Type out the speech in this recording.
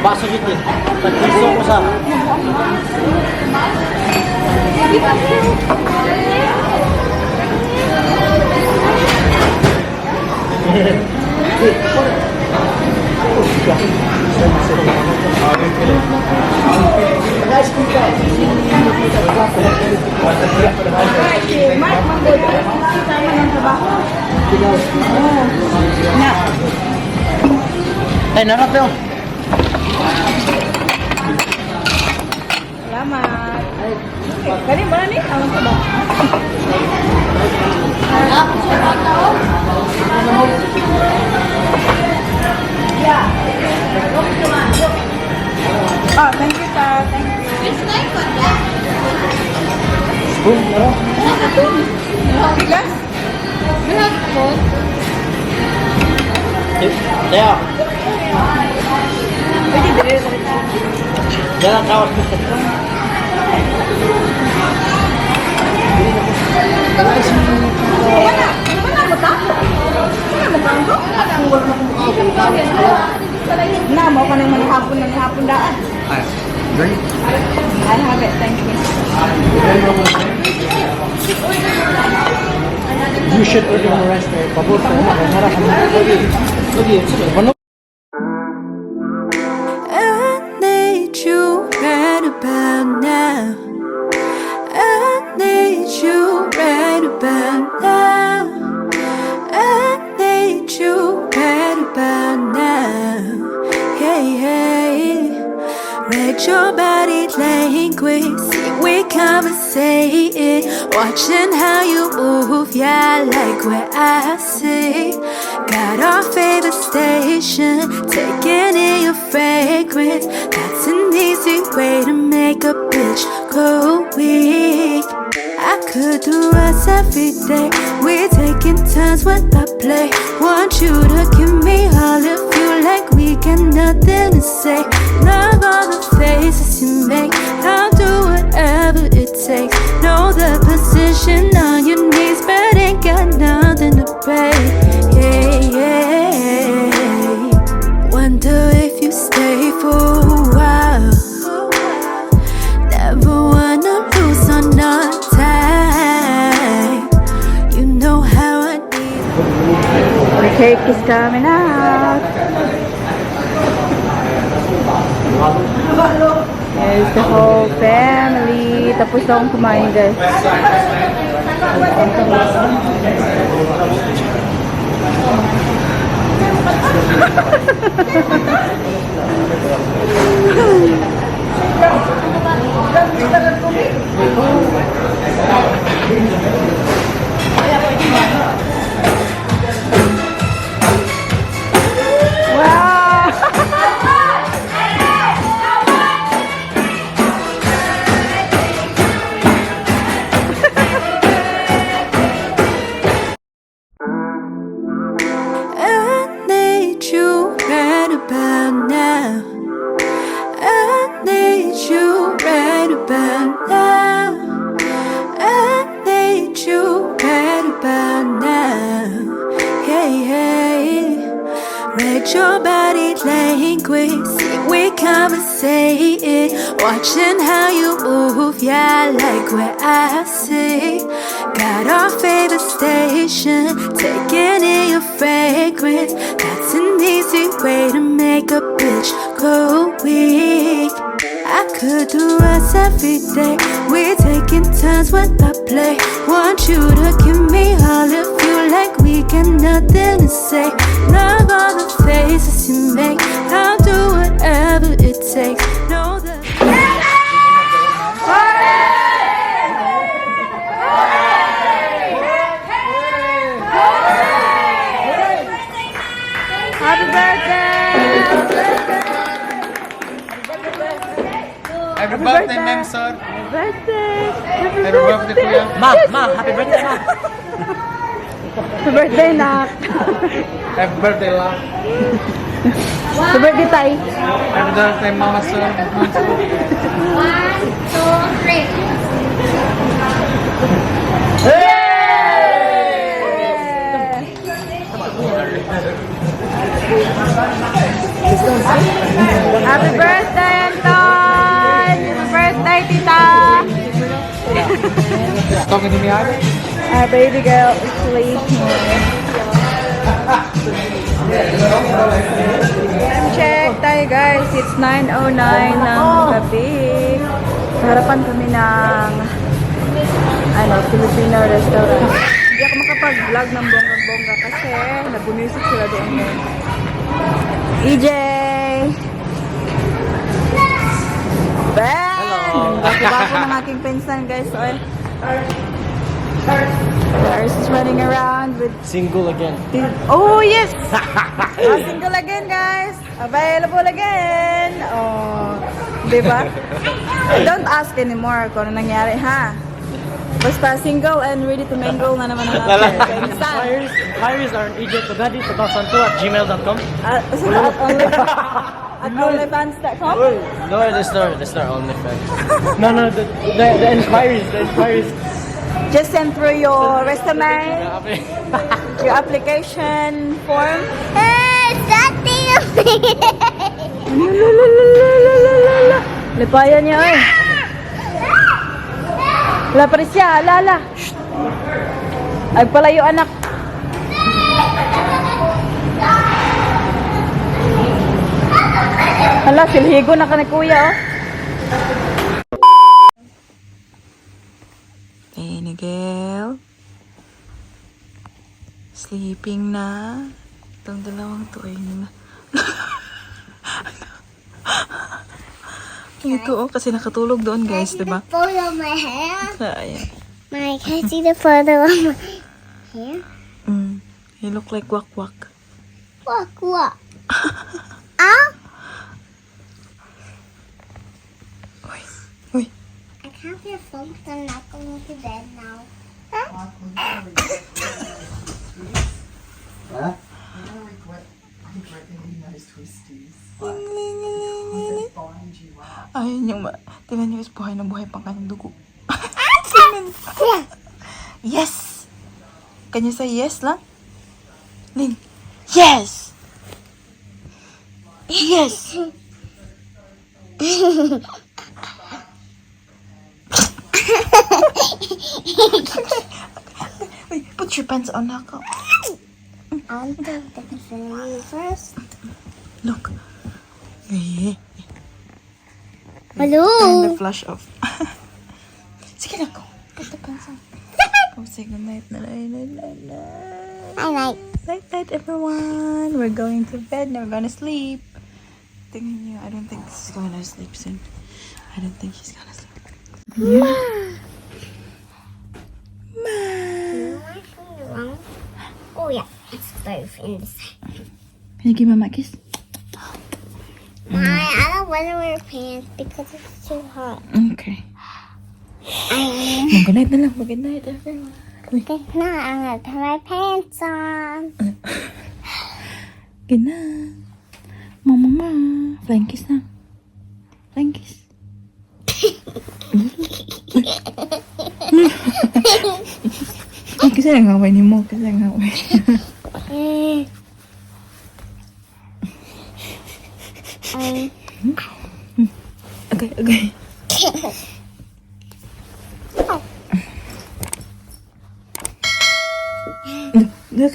Baso dito. Tagpiso ko sa. Mark, mag-good. Sama ng trabaho. Na. Ay, narap yun. Salamat. Kani ba ni? Ang ba? Oh, thank you, sir. Thank you. Boom, narap. Bigas? Kaya, Pwede dire. yan ang kawas ko. Na mo ka nang manihapon daan. Ay, drink. I have it. Thank you. You should order more rice there. Paborito mo. Harap mo. Ano? I need you right about now. I need you right about now. I need you right about now. Hey, hey. Read your body language. See, we conversating. Watching how you move. Yeah, I like what I see. Got our favorite station, taking in your fragrance. That's an easy way to make a bitch go weak. I could do us every day. We're taking turns when I play. Want you to give me all of you like we got nothing to say. Love all the faces you make. I'll do whatever it takes. Know the position on your knees, but ain't got nothing to pay. Yeah, yeah. Wonder if you stay for a while. Never wanna lose on our time. You know how I need. The cake is coming out. There's the whole family. Tapos na akong kumain, guys. I need you right about now. I need you right about now. I need you right about now. Hey, hey. Read your body language. See, we conversating. Watching how you move. Yeah, I like what I see. Got our favorite station, taking in your fragrance. That's an easy way to make a bitch go weak. I could do us every day. We're taking turns when I play. Want you to give me all of you like we got nothing to say. Love all the faces you make. I'll do whatever it takes. Know that. Happy birthday! Happy birthday, ma'am, sir. Happy birthday! Happy birthday, kuya. Ma, happy birthday, ma. Happy birthday, Nak! Happy birthday, la. Happy birthday, Tay! Happy birthday, mama, sir. 1, 2, 3. Talking to me, Ivy? Our baby girl is sleeping. Check tayo guys. It's 9:09 ng gabi. Sa harapan kami ng Filipino restaurant. Hindi ako makapag-vlog ng bonggang-bongga kasi nabumisip sila doon. EJ! Ben! Bago-bago ng aking pinsan guys. So, Lars is running around with... Single again. Oh, yes! Single again, guys. Available again. Oh, diba? Don't ask anymore kung ano nangyari, ha? Basta single and ready to mingle na naman ang ating pinsan. Inquiries are in egypt2002@gmail.com. At onlyfans.com? No, that's not OnlyFans. No, the inquiries. Just send through your resume, your application form. Hey, stop dating me! Lipayan niya, ay. Wala pa rin siya, lala. Ay palayo, anak. Hala, silhigo na ka ni kuya, oh. Hey, Nigel. Sleeping na. Itong dalawang to ay ito, oh, kasi nakatulog doon, guys, diba? Photo of my hair. Ayan. Can I see the photo of my hair? You look like Wak-Wak. What? Ah? Uy. I can't be a phone because I'm not going to bed now. Ayun yung tingnan niyo, is buhay na buhay pang kanyang dugo. Yes! Can you say yes lang? Lin. Yes! Yes! Wait, put your pants on now. I'll do the concealer first. Look. Hey. Hello. Turn the flash off. Sige na ko. Put the pants on. Oh, say good night. Night. Night. Night, everyone. We're going to bed. Now we're gonna sleep. Tingnan niyo, I don't think this is gonna sleep soon. I don't think he's gonna sleep. Oh yeah, it's both in the same. Can you give Mama a kiss? I don't want to wear pants because it's too hot. Okay. Good night na lang. Good night, everyone. Okay, now I'm gonna put my pants on. Good night. Mama. Flying kiss na. Flying kiss. Kasi nangaway ni mo. Kasi nangaway. Okay. Look,